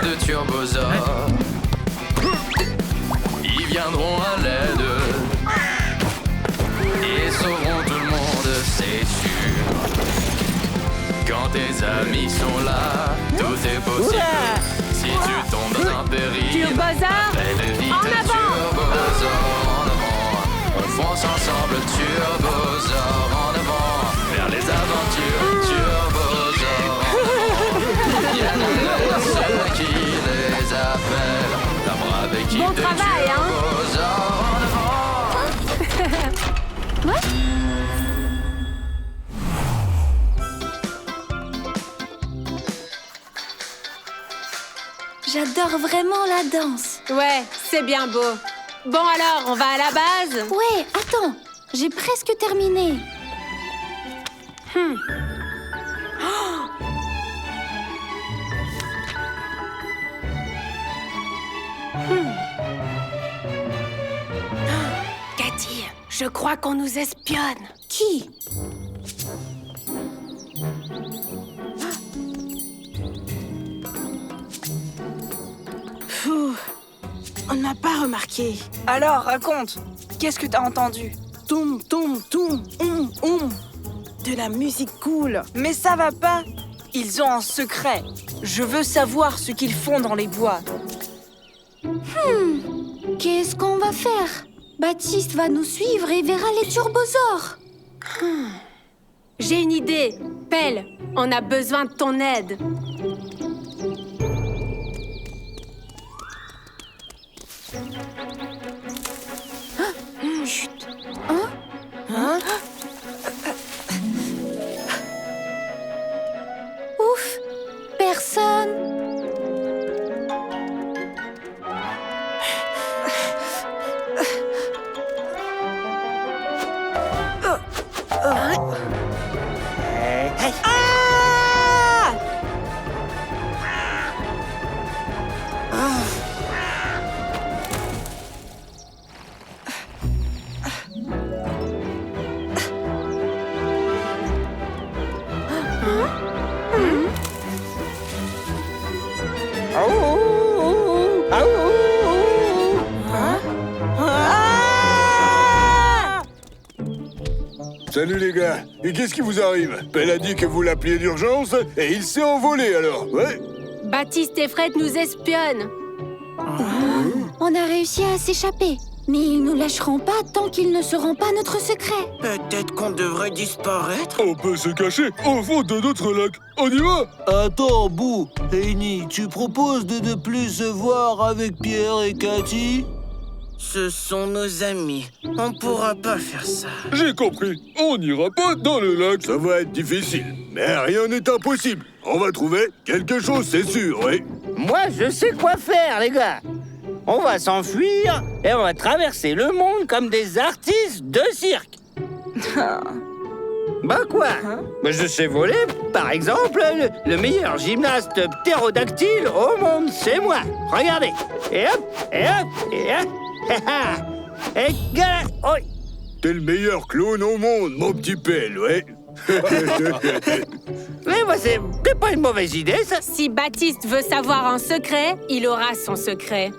de turbosaures. Ils viendront à l'aide et sauveront tout le monde, c'est sûr. Quand tes amis sont là, tout est possible. Oula! Si tu tombes dans un péril, Turbosaure, appelle vite en avant! Turbosaure en avant. On fonce ensemble, Turbosaure en avant. Vers les aventures, Turbosaure en avant. Il y a ceux qui les appellent la brave équipe Bon de travail, hein? Turbosaure en avant. J'adore vraiment la danse. Ouais, c'est bien beau. Bon alors, on va à la base? Ouais, attends, j'ai presque terminé. Cathy, je crois qu'on nous espionne. Qui? Pfff, on ne m'a pas remarqué. Alors, raconte. Qu'est-ce que t'as entendu? Toum, toum, toum, de la musique cool. Mais ça va pas. Ils ont un secret. Je veux savoir ce qu'ils font dans les bois. Qu'est-ce qu'on va faire? Baptiste va nous suivre et verra les turbosaures. J'ai une idée. Pelle, on a besoin de ton aide. Chut. Hein? Ouf, personne. Salut les gars, et qu'est-ce qui vous arrive? Pelle a dit que vous l'appeliez d'urgence et il s'est envolé alors, ouais? Baptiste et Fred nous espionnent. On a réussi à s'échapper, mais ils nous lâcheront pas tant qu'ils ne sauront pas notre secret. Peut-être qu'on devrait disparaître. On peut se cacher au fond de notre lac, on y va? Attends, Bou, Heini, tu proposes de ne plus se voir avec Pierre et Cathy? Ce sont nos amis. On pourra pas faire ça. J'ai compris, on n'ira pas dans le lac. Ça va être difficile, mais rien n'est impossible. On va trouver quelque chose, c'est sûr, oui. Moi, je sais quoi faire, les gars. On va s'enfuir et on va traverser le monde comme des artistes de cirque. Bah quoi? Bah, je sais voler, par exemple, le meilleur gymnaste ptérodactyle au monde, c'est moi. Regardez. Et hop, et hop, et hop. Et gala, oh. T'es le meilleur clown au monde, mon petit Pelle, ouais. Mais moi, c'est pas une mauvaise idée, ça. Si Baptiste veut savoir un secret, il aura son secret.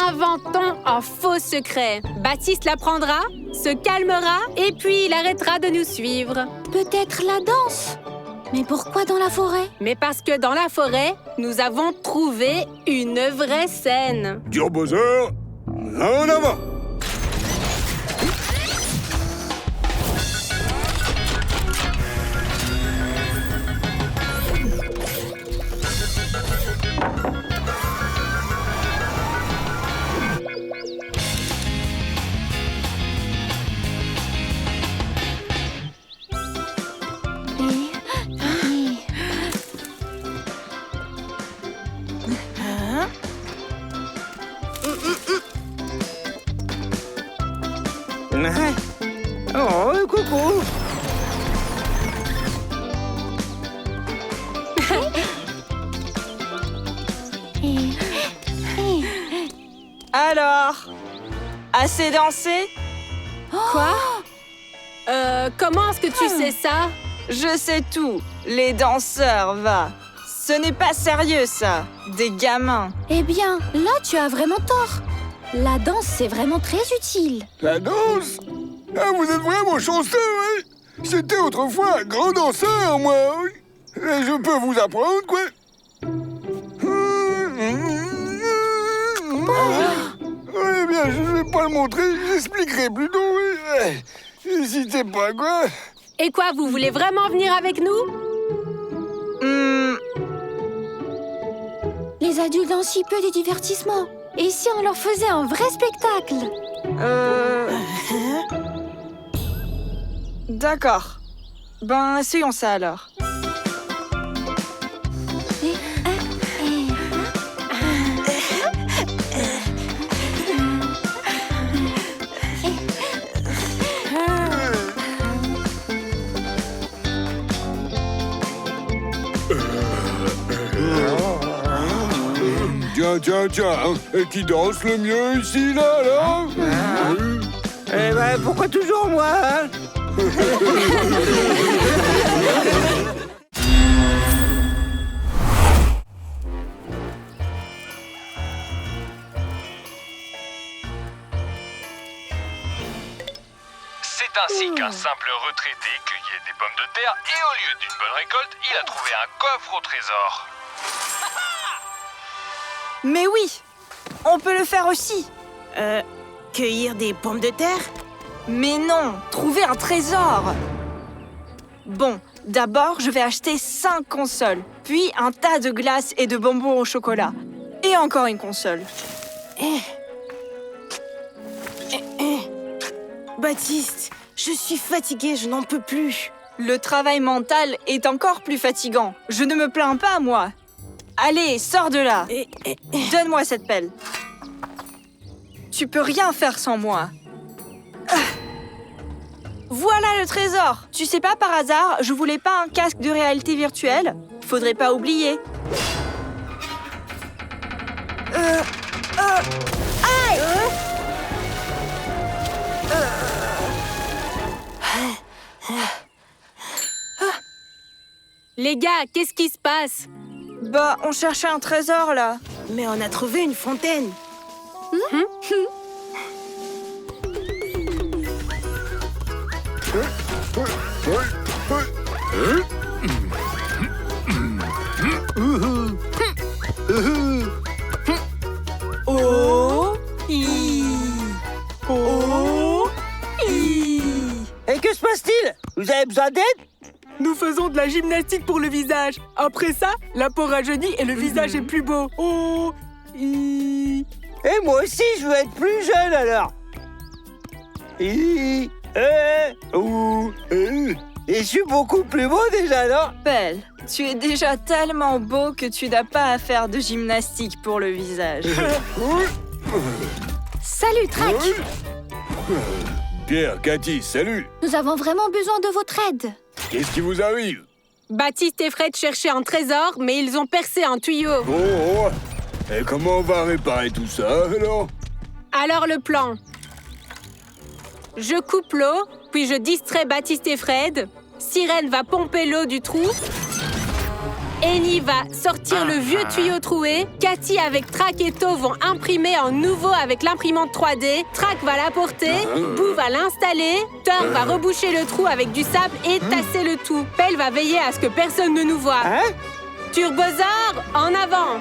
Inventons un faux secret. Baptiste l'apprendra, se calmera et puis il arrêtera de nous suivre. Peut-être la danse. Mais pourquoi dans la forêt? Mais parce que dans la forêt, nous avons trouvé une vraie scène. Turbosaure, en avant! Oh, coucou. Alors, assez dansé? Quoi? Comment est-ce que tu sais ça? Je sais tout. Les danseurs, va. Ce n'est pas sérieux, ça. Des gamins. Eh bien, là, tu as vraiment tort. La danse, c'est vraiment très utile. La danse? Ah, vous êtes vraiment chanceux, oui. C'était autrefois un grand danseur, moi, oui. Et je peux vous apprendre, quoi. Oui, bien, je ne vais pas le montrer, j'expliquerai plutôt, oui. N'hésitez pas, quoi. Et quoi, vous voulez vraiment venir avec nous? Les adultes ont si peu de divertissement. Et si on leur faisait un vrai spectacle? D'accord. Ben, essayons ça alors. Tiens, et qui danse le mieux ici, là? Eh ben, pourquoi toujours moi, hein? C'est ainsi qu'un simple retraité cueillait des pommes de terre et au lieu d'une bonne récolte, il a trouvé un coffre au trésor. Mais oui, on peut le faire aussi. Cueillir des pommes de terre? Mais non, trouver un trésor. Bon, d'abord, je vais acheter 5 consoles, puis un tas de glaces et de bonbons au chocolat. Et encore une console. Baptiste, je suis fatiguée, je n'en peux plus. Le travail mental est encore plus fatigant. Je ne me plains pas, moi. Allez, sors de là. Donne-moi cette pelle. Tu peux rien faire sans moi. Voilà le trésor. Tu sais pas, par hasard, je voulais pas un casque de réalité virtuelle? Faudrait pas oublier. Aïe! Les gars, qu'est-ce qui se passe? Bah, on cherchait un trésor, là. Mais on a trouvé une fontaine. Oh, i, oh, i. Et que se passe-t-il? Vous avez besoin d'aide? Nous faisons de la gymnastique pour le visage. Après ça, la peau rajeunit et le visage est plus beau. Oh, i. Et moi aussi, je veux être plus jeune, alors. Et je suis beaucoup plus beau déjà, non? Belle, tu es déjà tellement beau que tu n'as pas à faire de gymnastique pour le visage. Salut, Trac. Pierre, Cathy, salut. Nous avons vraiment besoin de votre aide. Qu'est-ce qui vous arrive? Baptiste et Fred cherchaient un trésor, mais ils ont percé un tuyau. Oh. Et comment on va réparer tout ça, alors? Alors le plan. Je coupe l'eau, puis je distrais Baptiste et Fred. Sirène va pomper l'eau du trou. Annie va sortir le vieux tuyau troué. Cathy avec Trac et To vont imprimer en nouveau avec l'imprimante 3D. Trac va l'apporter. Boo va l'installer. Thor va reboucher le trou avec du sable et tasser le tout. Pelle va veiller à ce que personne ne nous voie. Turbosaur, en avant!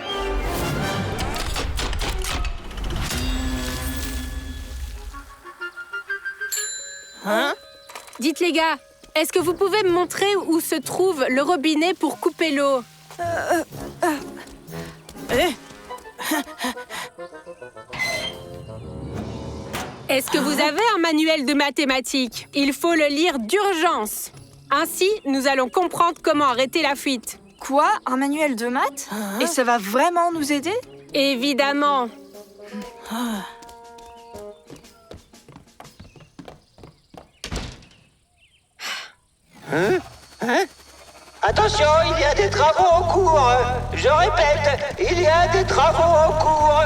Dites les gars, est-ce que vous pouvez me montrer où se trouve le robinet pour couper l'eau? Est-ce que vous avez un manuel de mathématiques? Il faut le lire d'urgence. Ainsi, nous allons comprendre comment arrêter la fuite. Quoi? Un manuel de maths? Et ça va vraiment nous aider? Évidemment. Attention, il y a des travaux en cours. Je répète, il y a des travaux en cours.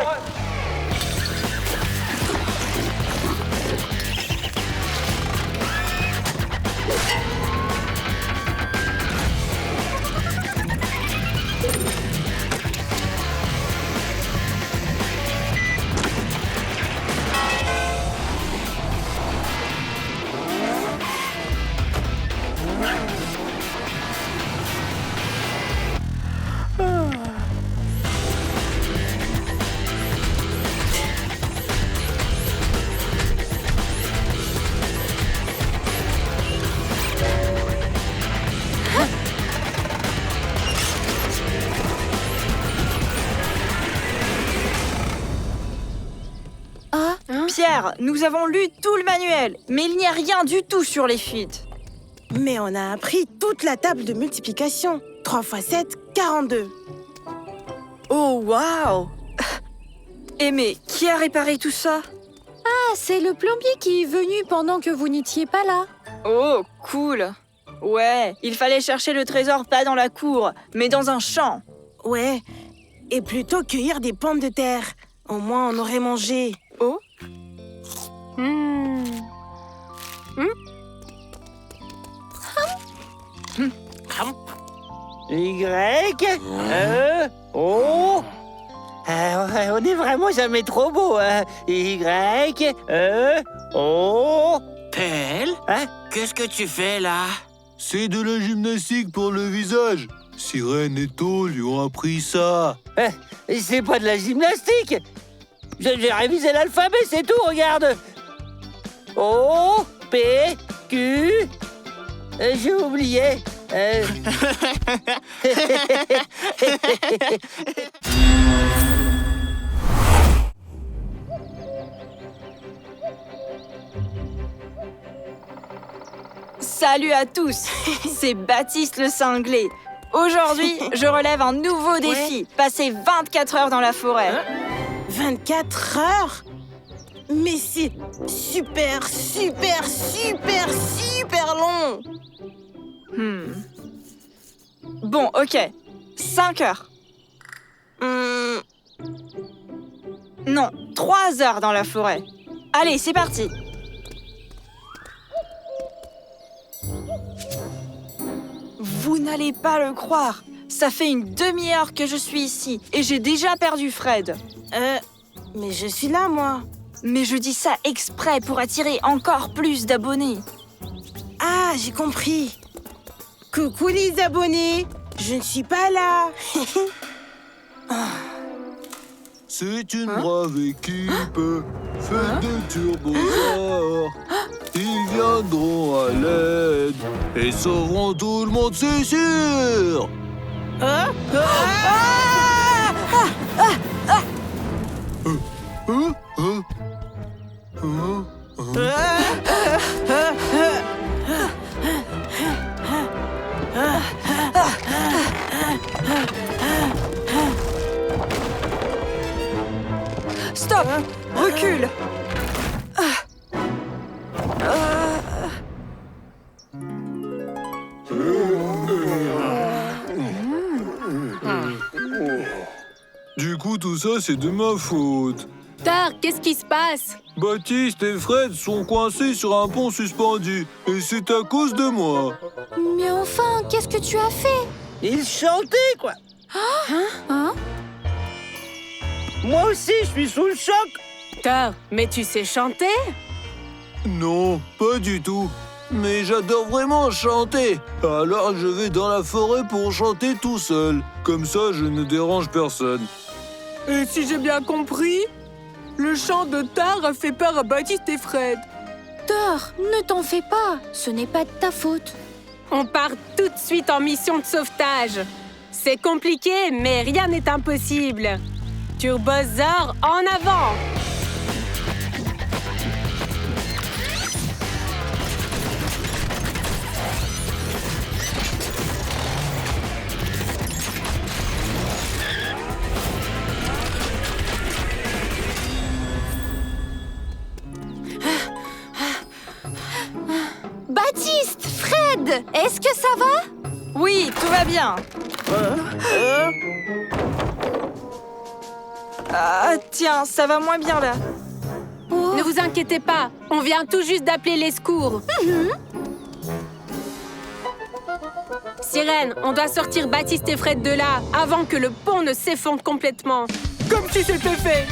Père, nous avons lu tout le manuel, mais il n'y a rien du tout sur les fuites. Mais on a appris toute la table de multiplication. 3 x 7, 42. Oh, waouh! Eh mais, qui a réparé tout ça? Ah, c'est le plombier qui est venu pendant que vous n'étiez pas là. Oh, cool! Ouais, il fallait chercher le trésor pas dans la cour, mais dans un champ. Ouais, et plutôt cueillir des pommes de terre. Au moins, on aurait mangé. Oh? Y, O. Ouais, on est vraiment jamais trop beau, hein. Y, O. Pelle, Hein? qu'est-ce que tu fais là? C'est de la gymnastique pour le visage. Sirène et To lui ont appris ça. C'est pas de la gymnastique. J'ai révisé l'alphabet, c'est tout, regarde. O, P, Q. J'ai oublié. Salut à tous, c'est Baptiste le cinglé. Aujourd'hui, je relève un nouveau défi, passer 24 heures dans la forêt. 24 heures? Mais c'est super long. Bon, ok, 5 heures. Non, 3 heures dans la forêt. Allez, c'est parti. Vous n'allez pas le croire. Ça fait une demi-heure que je suis ici et j'ai déjà perdu Fred. Mais je suis là, moi. Mais je dis ça exprès pour attirer encore plus d'abonnés. Ah, j'ai compris. Coucou les abonnés. Je ne suis pas là. C'est une brave équipe, faite de turbosaures. Ils viendront à l'aide et sauveront tout le monde, c'est sûr. Stop! Recule! Du coup, tout ça, c'est de ma faute. Thor, qu'est-ce qui se passe? Baptiste et Fred sont coincés sur un pont suspendu. Et c'est à cause de moi. Mais enfin, qu'est-ce que tu as fait? Ils chantaient, quoi. Hein? Moi aussi, je suis sous le choc. Thor, mais tu sais chanter? Non, pas du tout. Mais j'adore vraiment chanter. Alors je vais dans la forêt pour chanter tout seul. Comme ça, je ne dérange personne. Et si j'ai bien compris, le chant de Thor a fait peur à Baptiste et Fred. Thor, ne t'en fais pas. Ce n'est pas de ta faute. On part tout de suite en mission de sauvetage. C'est compliqué, mais rien n'est impossible. Turbosaur, en avant! Baptiste, Fred, est-ce que ça va? Oui, tout va bien. Ah, tiens, ça va moins bien là. Ne vous inquiétez pas, on vient tout juste d'appeler les secours. Sirène, on doit sortir Baptiste et Fred de là, avant que le pont ne s'effondre complètement. Comme si c'était fait.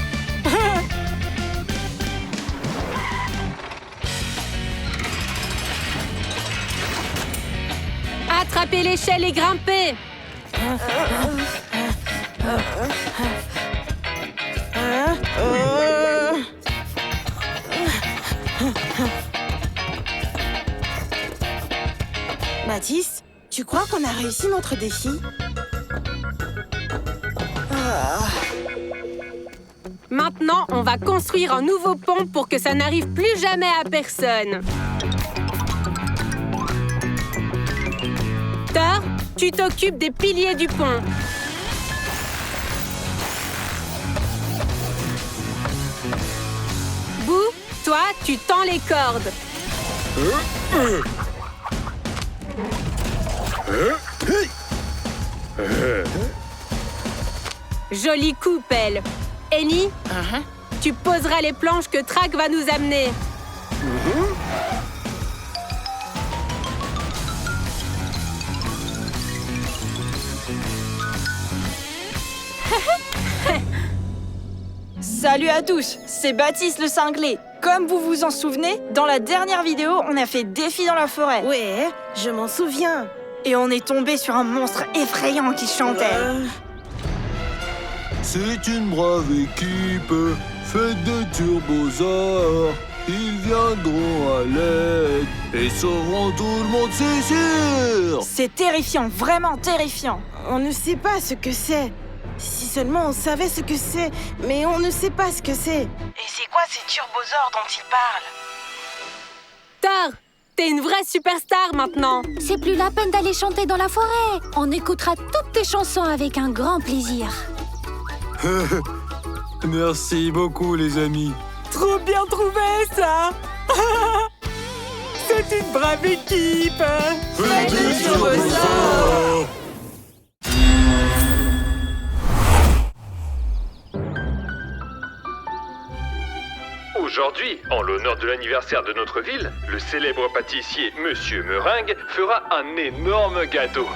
Attrapez l'échelle et grimpez. Baptiste, tu crois qu'on a réussi notre défi? Maintenant, on va construire un nouveau pont pour que ça n'arrive plus jamais à personne. Thor, tu t'occupes des piliers du pont. Boo, toi, tu tends les cordes. Joli coup, Pelle. Annie, tu poseras les planches que Track va nous amener. Salut à tous, c'est Baptiste le cinglé. Comme vous vous en souvenez, dans la dernière vidéo, on a fait défi dans la forêt. Ouais, je m'en souviens. Et on est tombé sur un monstre effrayant qui chantait. C'est une brave équipe, faite de turbosaures. Ils viendront à l'aide et sauveront tout le monde, c'est sûr. C'est terrifiant, vraiment terrifiant. On ne sait pas ce que c'est. Si seulement on savait ce que c'est, mais on ne sait pas ce que c'est. Et c'est quoi ces turbosaures dont il parle? Thor, t'es une vraie superstar maintenant. C'est plus la peine d'aller chanter dans la forêt. On écoutera toutes tes chansons avec un grand plaisir. Merci beaucoup, les amis. Trop bien trouvé, ça. C'est une brave équipe. Faites du turbosaure. Aujourd'hui, en l'honneur de l'anniversaire de notre ville, le célèbre pâtissier Monsieur Meringue fera un énorme gâteau.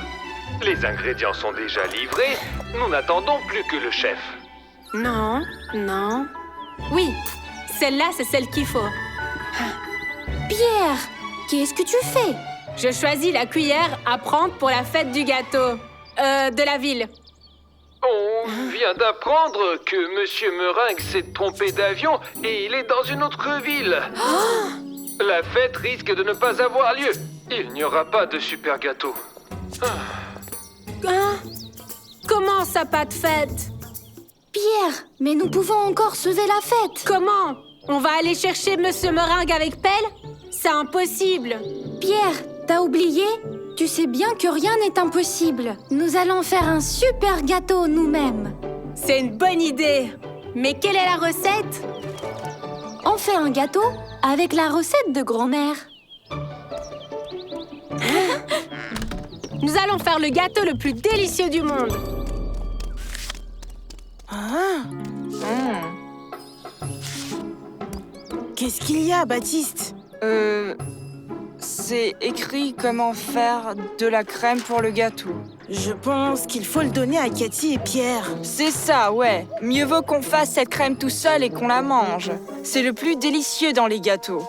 Les ingrédients sont déjà livrés, nous n'attendons plus que le chef. Non, non. Oui, celle-là, c'est celle qu'il faut. Pierre, qu'est-ce que tu fais? Je choisis la cuillère à prendre pour la fête du gâteau. De la ville. On vient d'apprendre que Monsieur Meringue s'est trompé d'avion et il est dans une autre ville. La fête risque de ne pas avoir lieu. Il n'y aura pas de super gâteau. Hein? Comment ça, pas de fête? Pierre, mais nous pouvons encore sauver la fête. Comment? On va aller chercher Monsieur Meringue avec pelle? C'est impossible. Pierre, t'as oublié? Tu sais bien que rien n'est impossible. Nous allons faire un super gâteau nous-mêmes. C'est une bonne idée. Mais quelle est la recette? On fait un gâteau avec la recette de grand-mère. Nous allons faire le gâteau le plus délicieux du monde. Qu'est-ce qu'il y a, Baptiste? C'est écrit comment faire de la crème pour le gâteau. Je pense qu'il faut le donner à Cathy et Pierre. C'est ça, ouais. Mieux vaut qu'on fasse cette crème tout seul et qu'on la mange. C'est le plus délicieux dans les gâteaux.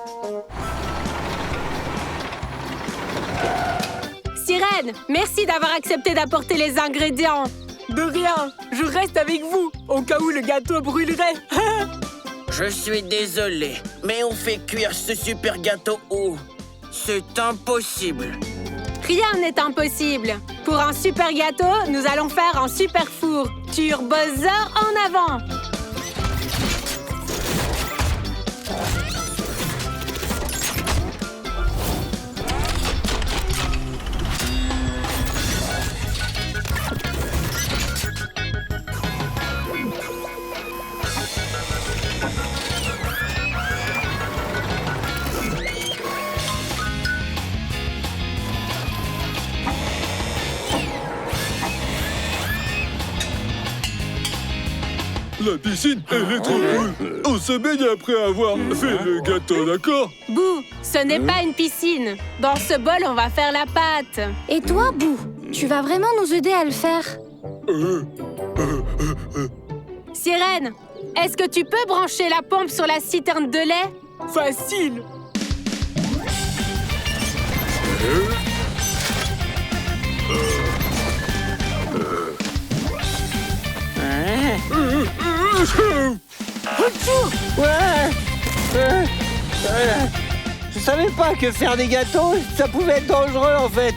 Sirène, merci d'avoir accepté d'apporter les ingrédients. De rien, je reste avec vous, au cas où le gâteau brûlerait. Je suis désolé, mais on fait cuire ce super gâteau où? C'est impossible. Rien n'est impossible. Pour un super gâteau, nous allons faire un super four. Turbosaure en avant! La piscine, elle est trop cool. On se baigne après avoir fait le gâteau, d'accord? Boo, ce n'est pas une piscine. Dans ce bol, on va faire la pâte. Et toi, Boo, tu vas vraiment nous aider à le faire? Sirène, est-ce que tu peux brancher la pompe sur la citerne de lait? Facile. Je savais pas que faire des gâteaux, ça pouvait être dangereux en fait.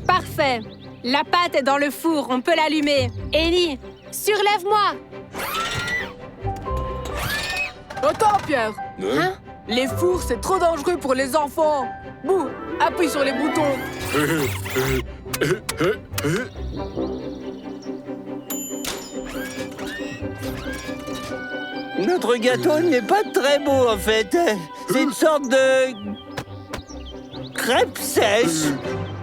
Parfait. La pâte est dans le four, on peut l'allumer. Ellie, surlève-moi. Attends, Pierre. Hein? Les fours, c'est trop dangereux pour les enfants. Bouh, appuie sur les boutons. Notre gâteau n'est pas très beau, en fait. C'est une sorte de... crêpe sèche.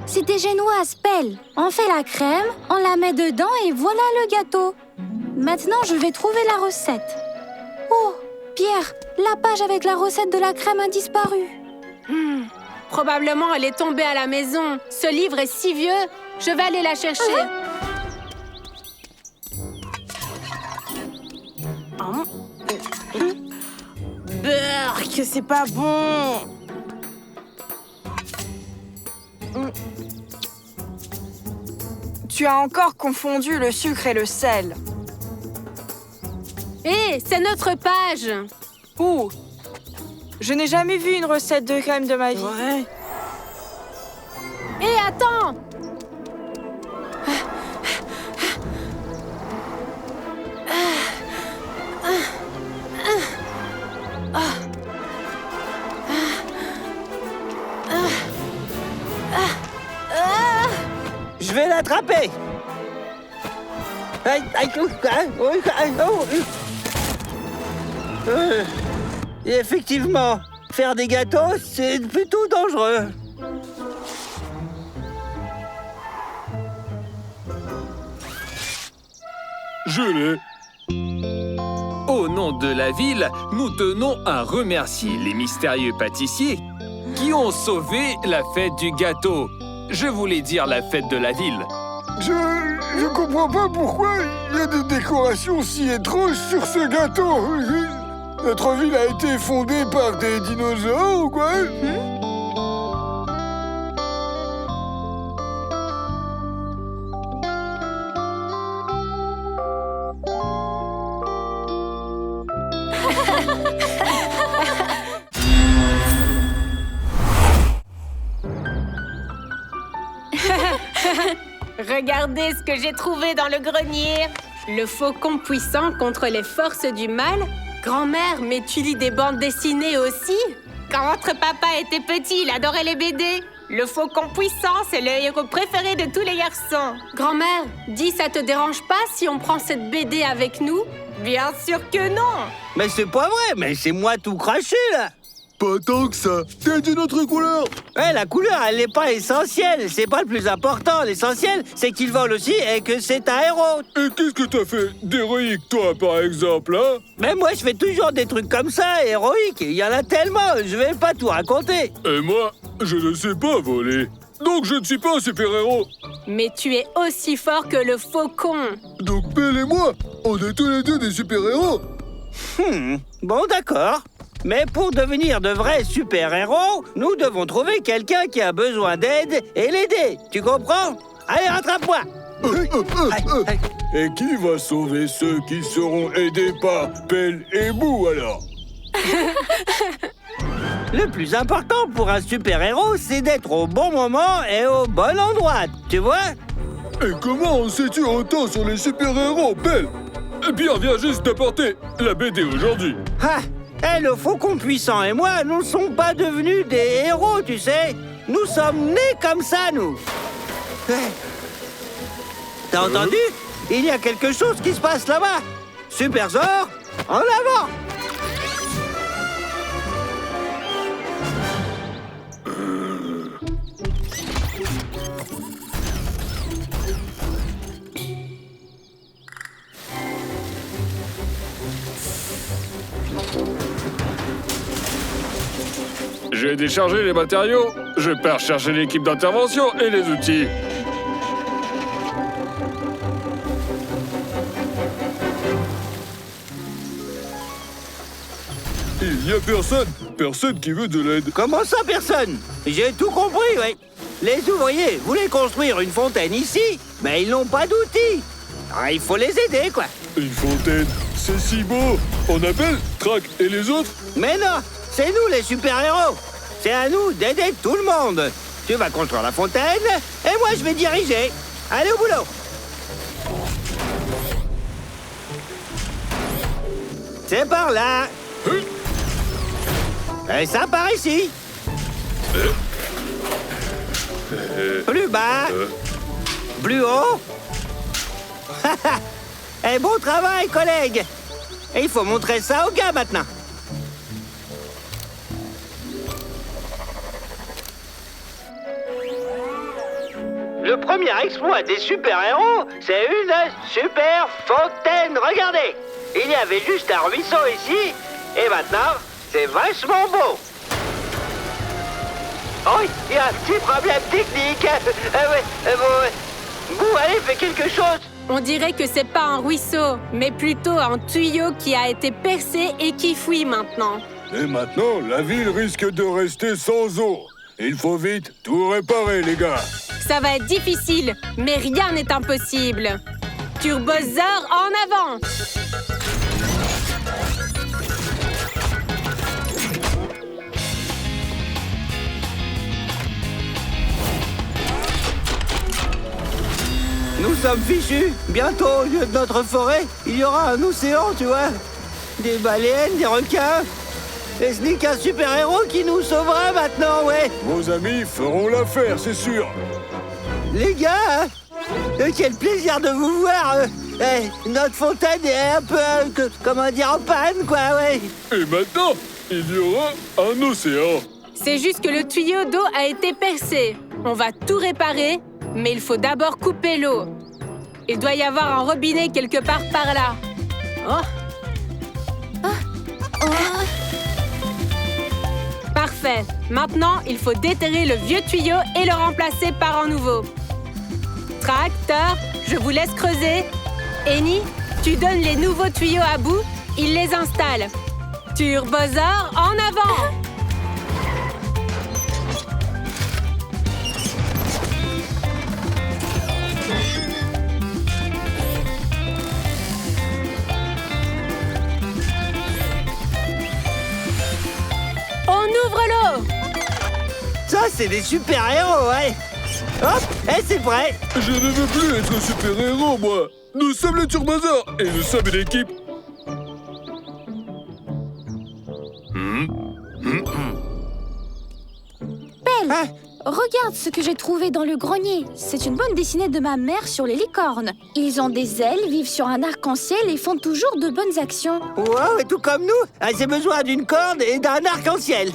C'était génoise, Pelle. On fait la crème, on la met dedans et voilà le gâteau. Maintenant, je vais trouver la recette. Oh, Pierre, la page avec la recette de la crème a disparu. Probablement, elle est tombée à la maison. Ce livre est si vieux. Je vais aller la chercher. Burk, c'est pas bon. Tu as encore confondu le sucre et le sel. Hé, c'est notre page. Ouh! Je n'ai jamais vu une recette de crème de ma vie. Ouais. Hé, attends. Je vais l'attraper. Effectivement, faire des gâteaux, c'est plutôt dangereux. Je l'ai. Au nom de la ville, nous tenons à remercier les mystérieux pâtissiers qui ont sauvé la fête du gâteau. Je voulais dire la fête de la ville. Je comprends pas pourquoi il y a des décorations si étranges sur ce gâteau. Notre ville a été fondée par des dinosaures ou quoi? Regardez ce que j'ai trouvé dans le grenier. Le faucon puissant contre les forces du mal. Grand-mère, mais tu lis des bandes dessinées aussi? Quand votre papa était petit, il adorait les BD. Le faucon puissant, c'est le héros préféré de tous les garçons. Grand-mère, dis, ça te dérange pas si on prend cette BD avec nous? Bien sûr que non. Mais c'est pas vrai, mais c'est moi tout craché, là. Pas tant que ça. T'as d'une autre couleur. Ouais, la couleur, elle n'est pas essentielle. C'est pas le plus important. L'essentiel, c'est qu'il vole aussi et que c'est un héros. Et qu'est-ce que t'as fait d'héroïque, toi, par exemple, hein? Mais moi, je fais toujours des trucs comme ça, héroïques. Il y en a tellement, je vais pas tout raconter. Et moi, je ne sais pas voler. Donc je ne suis pas un super-héros. Mais tu es aussi fort que le faucon. Donc Pelle et moi, on est tous les deux des super-héros. Bon, d'accord. Mais pour devenir de vrais super-héros, nous devons trouver quelqu'un qui a besoin d'aide et l'aider. Tu comprends? Allez, rattrape-moi. Et qui va sauver ceux qui seront aidés par Pelle et Bou, alors? Le plus important pour un super-héros, c'est d'être au bon moment et au bon endroit, tu vois? Et comment sais-tu autant sur les super-héros, Pelle? Pierre vient juste d'apporter la BD aujourd'hui. Ah! Le faucon puissant et moi, nous ne sommes pas devenus des héros, tu sais. Nous sommes nés comme ça, nous. T'as entendu? Il y a quelque chose qui se passe là-bas. Super Zor, en avant! J'ai déchargé les matériaux. Je pars chercher l'équipe d'intervention et les outils. Il n'y a personne qui veut de l'aide. Comment ça, personne? J'ai tout compris, oui. Les ouvriers voulaient construire une fontaine ici, mais ils n'ont pas d'outils. Alors, il faut les aider, quoi. Une fontaine, c'est si beau. On appelle Trac et les autres? Mais non, c'est nous les super-héros. C'est à nous d'aider tout le monde. Tu vas construire la fontaine et moi je vais diriger. Allez au boulot. C'est par là. Et ça par ici. Plus bas. Plus haut. Et bon travail, collègues. Et il faut montrer ça aux gars maintenant. Le premier exploit des super-héros, c'est une super fontaine. Regardez, il y avait juste un ruisseau ici, et maintenant, c'est vachement beau. Oh, il y a un petit problème technique. Bon, allez, fais quelque chose. On dirait que c'est pas un ruisseau, mais plutôt un tuyau qui a été percé et qui fuit maintenant. Et maintenant, la ville risque de rester sans eau. Il faut vite tout réparer, les gars. Ça va être difficile, mais rien n'est impossible. Turbosaur en avant! Nous sommes fichus. Bientôt, au lieu de notre forêt, il y aura un océan, tu vois. Des baleines, des requins. Et ce n'est qu'un super-héros qui nous sauvera maintenant, ouais. Vos amis feront l'affaire, c'est sûr. Les gars, quel plaisir de vous voir. Notre fontaine est un peu, comment dire, en panne, quoi, ouais. Et maintenant, il y aura un océan. C'est juste que le tuyau d'eau a été percé. On va tout réparer, mais il faut d'abord couper l'eau. Il doit y avoir un robinet quelque part par là. Oh. Parfait. Maintenant, il faut déterrer le vieux tuyau et le remplacer par un nouveau. Tracteur, je vous laisse creuser. Eni, tu donnes les nouveaux tuyaux à bout, il les installe. Turbosaur, en avant! On ouvre l'eau! Ça, c'est des super-héros, ouais. Hop, et c'est prêt. Je ne veux plus être super-héros, moi. Nous sommes le Turbosaur et nous sommes une équipe. Pelle, regarde ce que j'ai trouvé dans le grenier. C'est une bonne dessinée de ma mère sur les licornes. Ils ont des ailes, vivent sur un arc-en-ciel et font toujours de bonnes actions. Wow, et tout comme nous, j'ai besoin d'une corde et d'un arc-en-ciel.